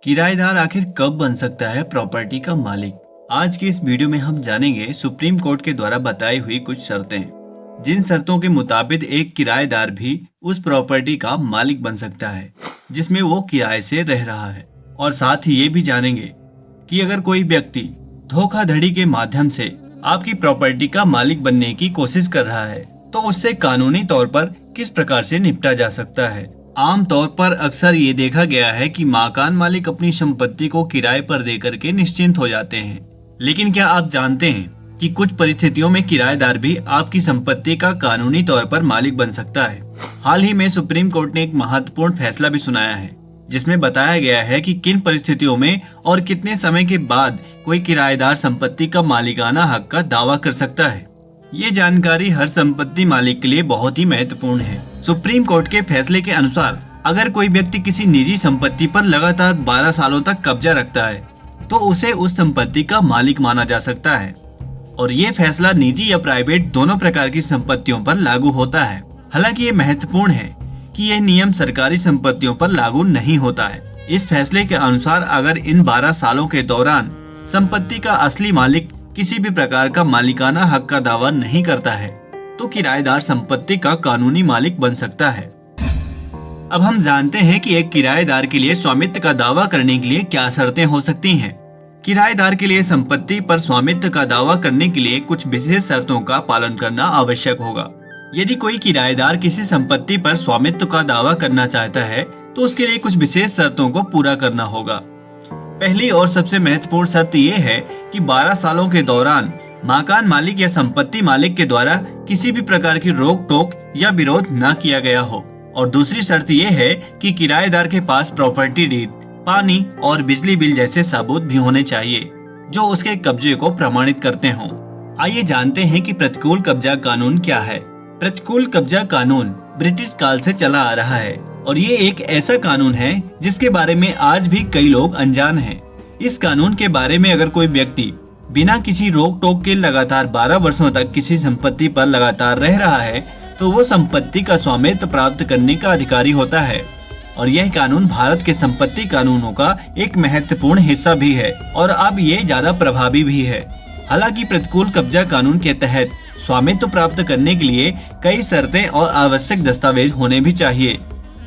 किराएदार आखिर कब बन सकता है प्रॉपर्टी का मालिक। आज के इस वीडियो में हम जानेंगे सुप्रीम कोर्ट के द्वारा बताई हुई कुछ शर्तें, जिन शर्तों के मुताबिक एक किराएदार भी उस प्रॉपर्टी का मालिक बन सकता है जिसमें वो किराए से रह रहा है। और साथ ही ये भी जानेंगे कि अगर कोई व्यक्ति धोखाधड़ी के माध्यम से आपकी प्रॉपर्टी का मालिक बनने की कोशिश कर रहा है तो उससे कानूनी तौर पर किस प्रकार से निपटा जा सकता है। आमतौर पर अक्सर ये देखा गया है कि मकान मालिक अपनी संपत्ति को किराए पर देकर के निश्चिंत हो जाते हैं, लेकिन क्या आप जानते हैं कि कुछ परिस्थितियों में किराएदार भी आपकी संपत्ति का कानूनी तौर पर मालिक बन सकता है। हाल ही में सुप्रीम कोर्ट ने एक महत्वपूर्ण फैसला भी सुनाया है जिसमें बताया गया है कि किन परिस्थितियों में और कितने समय के बाद कोई किराएदार संपत्ति का मालिकाना हक का दावा कर सकता है। ये जानकारी हर संपत्ति मालिक के लिए बहुत ही महत्वपूर्ण है। सुप्रीम कोर्ट के फैसले के अनुसार अगर कोई व्यक्ति किसी निजी संपत्ति पर लगातार 12 सालों तक कब्जा रखता है तो उसे उस संपत्ति का मालिक माना जा सकता है और ये फैसला निजी या प्राइवेट दोनों प्रकार की संपत्तियों पर लागू होता है। हालांकि ये महत्वपूर्ण है कि यह नियम सरकारी संपत्तियों पर लागू नहीं होता है। इस फैसले के अनुसार अगर इन 12 सालों के दौरान संपत्ति का असली मालिक किसी भी प्रकार का मालिकाना हक का दावा नहीं करता है तो किराएदार संपत्ति का कानूनी मालिक बन सकता है। अब हम जानते हैं कि एक किराएदार के लिए स्वामित्व का दावा करने के लिए क्या शर्तें हो सकती हैं। किराएदार के लिए संपत्ति पर स्वामित्व का दावा करने के लिए कुछ विशेष शर्तों का पालन करना आवश्यक होगा। यदि कोई किराएदार किसी संपत्ति पर स्वामित्व का दावा करना चाहता है तो उसके लिए कुछ विशेष शर्तों को पूरा करना होगा। पहली और सबसे महत्वपूर्ण शर्त यह है कि 12 सालों के दौरान मकान मालिक या संपत्ति मालिक के द्वारा किसी भी प्रकार की रोक टोक या विरोध न किया गया हो। और दूसरी शर्त यह है कि किराएदार के पास प्रॉपर्टी डीड, पानी और बिजली बिल जैसे सबूत भी होने चाहिए जो उसके कब्जे को प्रमाणित करते हों। आइए जानते हैं कि प्रतिकूल कब्जा कानून क्या है। प्रतिकूल कब्जा कानून ब्रिटिश काल से चला आ रहा है और ये एक ऐसा कानून है जिसके बारे में आज भी कई लोग अनजान हैं। इस कानून के बारे में अगर कोई व्यक्ति बिना किसी रोक टोक के लगातार 12 वर्षों तक किसी संपत्ति पर लगातार रह रहा है तो वो संपत्ति का स्वामित्व प्राप्त करने का अधिकारी होता है। और यह कानून भारत के संपत्ति कानूनों का एक महत्वपूर्ण हिस्सा भी है और अब ये ज्यादा प्रभावी भी है। हालांकि प्रतिकूल कब्जा कानून के तहत स्वामित्व प्राप्त करने के लिए कई शर्तें और आवश्यक दस्तावेज होने भी चाहिए,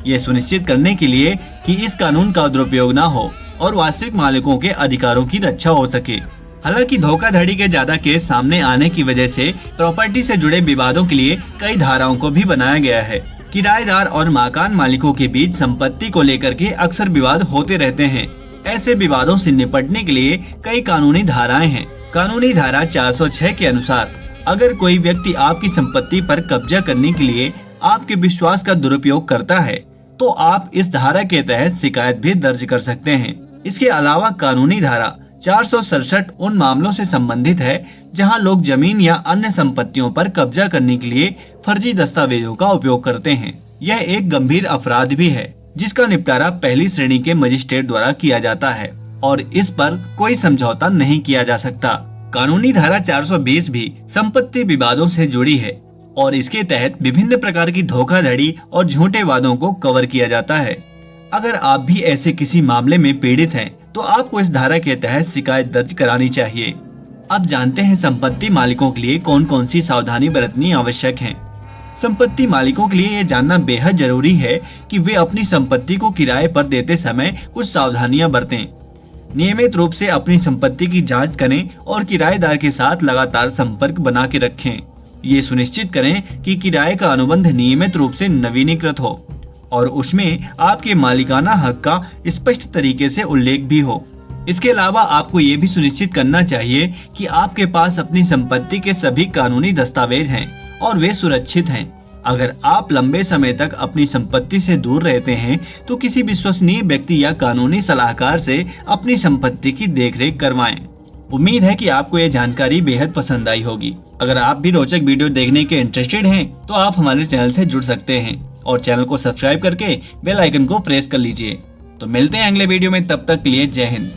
ये सुनिश्चित करने के लिए कि इस कानून का दुरुपयोग न हो और वास्तविक मालिकों के अधिकारों की रक्षा हो सके। हालांकि धोखाधड़ी के ज्यादा केस सामने आने की वजह से प्रॉपर्टी से जुड़े विवादों के लिए कई धाराओं को भी बनाया गया है। किराएदार और मकान मालिकों के बीच संपत्ति को लेकर के अक्सर विवाद होते रहते हैं। ऐसे विवादों से निपटने के लिए कई कानूनी धाराएं हैं। कानूनी धारा 406 के अनुसार अगर कोई व्यक्ति आपकी संपत्ति पर कब्जा करने के लिए आपके विश्वास का दुरुपयोग करता है तो आप इस धारा के तहत शिकायत भी दर्ज कर सकते हैं। इसके अलावा कानूनी धारा 467 उन मामलों से संबंधित है जहां लोग जमीन या अन्य संपत्तियों पर कब्जा करने के लिए फर्जी दस्तावेजों का उपयोग करते हैं। यह एक गंभीर अपराध भी है जिसका निपटारा पहली श्रेणी के मजिस्ट्रेट द्वारा किया जाता है और इस पर कोई समझौता नहीं किया जा सकता। कानूनी धारा 420 भी संपत्ति विवादों से जुड़ी है और इसके तहत विभिन्न प्रकार की धोखाधड़ी और झूठे वादों को कवर किया जाता है। अगर आप भी ऐसे किसी मामले में पीड़ित हैं तो आपको इस धारा के तहत शिकायत दर्ज करानी चाहिए। अब जानते हैं संपत्ति मालिकों के लिए कौन कौन सी सावधानी बरतनी आवश्यक है। संपत्ति मालिकों के लिए ये जानना बेहद जरूरी है कि वे अपनी संपत्ति को किराए पर देते समय कुछ सावधानियां बरतें। नियमित रूप से अपनी संपत्ति की जांच करें और किराएदार के साथ लगातार संपर्क बना के रखें। ये सुनिश्चित करें कि किराए का अनुबंध नियमित रूप से नवीनीकृत हो और उसमें आपके मालिकाना हक का स्पष्ट तरीके से उल्लेख भी हो। इसके अलावा आपको ये भी सुनिश्चित करना चाहिए कि आपके पास अपनी संपत्ति के सभी कानूनी दस्तावेज हैं और वे सुरक्षित हैं। अगर आप लंबे समय तक अपनी संपत्ति से दूर रहते हैं तो किसी विश्वसनीय व्यक्ति या कानूनी सलाहकार से अपनी संपत्ति की देखरेख करवाएं। उम्मीद है कि आपको ये जानकारी बेहद पसंद आई होगी। अगर आप भी रोचक वीडियो देखने के इंटरेस्टेड हैं तो आप हमारे चैनल से जुड़ सकते हैं और चैनल को सब्सक्राइब करके बेल आइकन को प्रेस कर लीजिए। तो मिलते हैं अगले वीडियो में, तब तक के लिए जय हिंद।